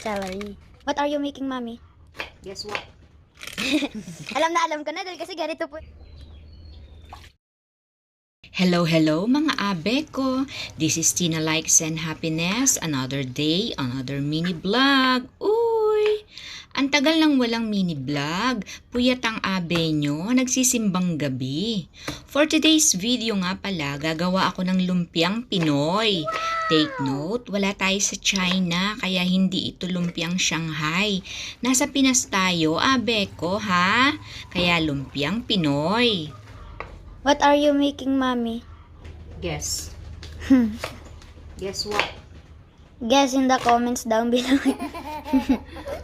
Celery. What are you making, Mommy? Guess what? Alam ko na dahil kasi ganito po. Hello, mga abe ko. This is Tina Likes and Happiness. Another day, another mini vlog. Uy! Ang tagal nang walang mini vlog. Puyat ang abe nyo, nagsisimbang gabi. For today's video nga pala, gagawa ako ng lumpiang Pinoy. Take note, wala tayo sa China, kaya hindi ito lumpiang Shanghai. Nasa Pinas tayo, abe ko, ha? Kaya lumpiang Pinoy. What are you making, Mommy? Guess. Guess what? Guess in the comments down below.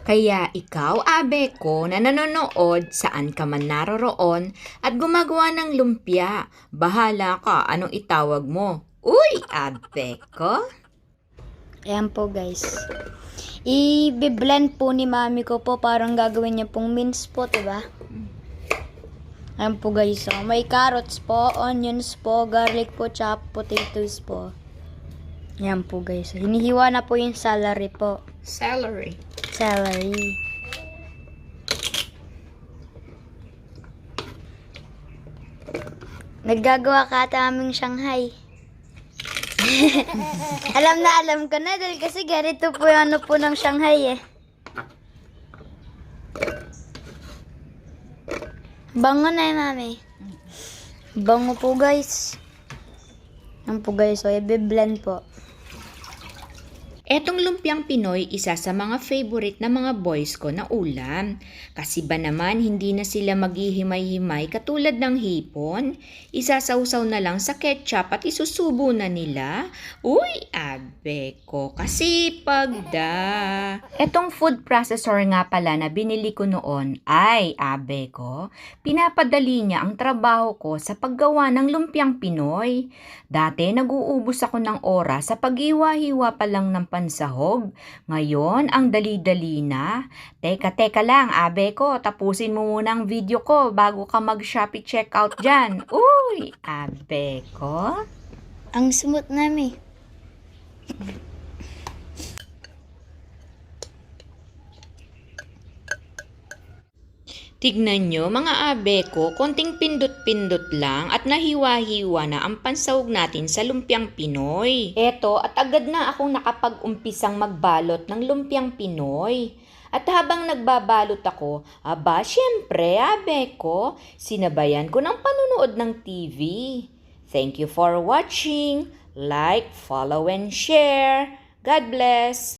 Kaya ikaw, abe ko, na nanonood saan ka man naroroon at gumagawa ng lumpia, bahala ka anong itawag mo. Uy, abe ko. Ayan po, guys. I-blend po ni Mommy ko po, parang gagawin niya pong mince po, diba? Ayan po, guys. So, may carrots po, onions po, garlic po, chopped potatoes po. Ayan po, guys. Hinihiwa na po yung celery po. Celery. Celery. Naggagawa ka ata aming Shanghai. alam ko na dahil kasi ganito po yung ano po ng Shanghai eh. Bango na eh, Mami. Bango po, guys. Yan po, guys. So, i-blend po. Etong lumpiang Pinoy, isa sa mga favorite na mga boys ko na ulam. Kasi ba naman hindi na sila maghihimay-himay katulad ng hipon? Isasawsaw na lang sa ketchup at isusubo na nila. Uy, abe ko, kasi pagda. Etong food processor nga pala na binili ko noon, ay abe ko, pinapadali niya ang trabaho ko sa paggawa ng lumpiang Pinoy. Dati nag-uubos ako ng oras sa paghiwa-hiwa pa lang ng pansahog. Ngayon, ang dali-dali na. Teka lang, abe ko, tapusin mo muna ang video ko bago ka mag-Shopee checkout dyan. Uy, abe ko. Ang smooth, Mami. Tignan nyo mga abe ko, konting pindot-pindot lang at nahiwa-hiwa na ang pansahog natin sa lumpiang Pinoy. Eto, at agad na akong nakapag-umpisang magbalot ng lumpiang Pinoy. At habang nagbabalot ako, syempre abe ko, sinabayan ko ng panunood ng TV. Thank you for watching. Like, follow, and share. God bless.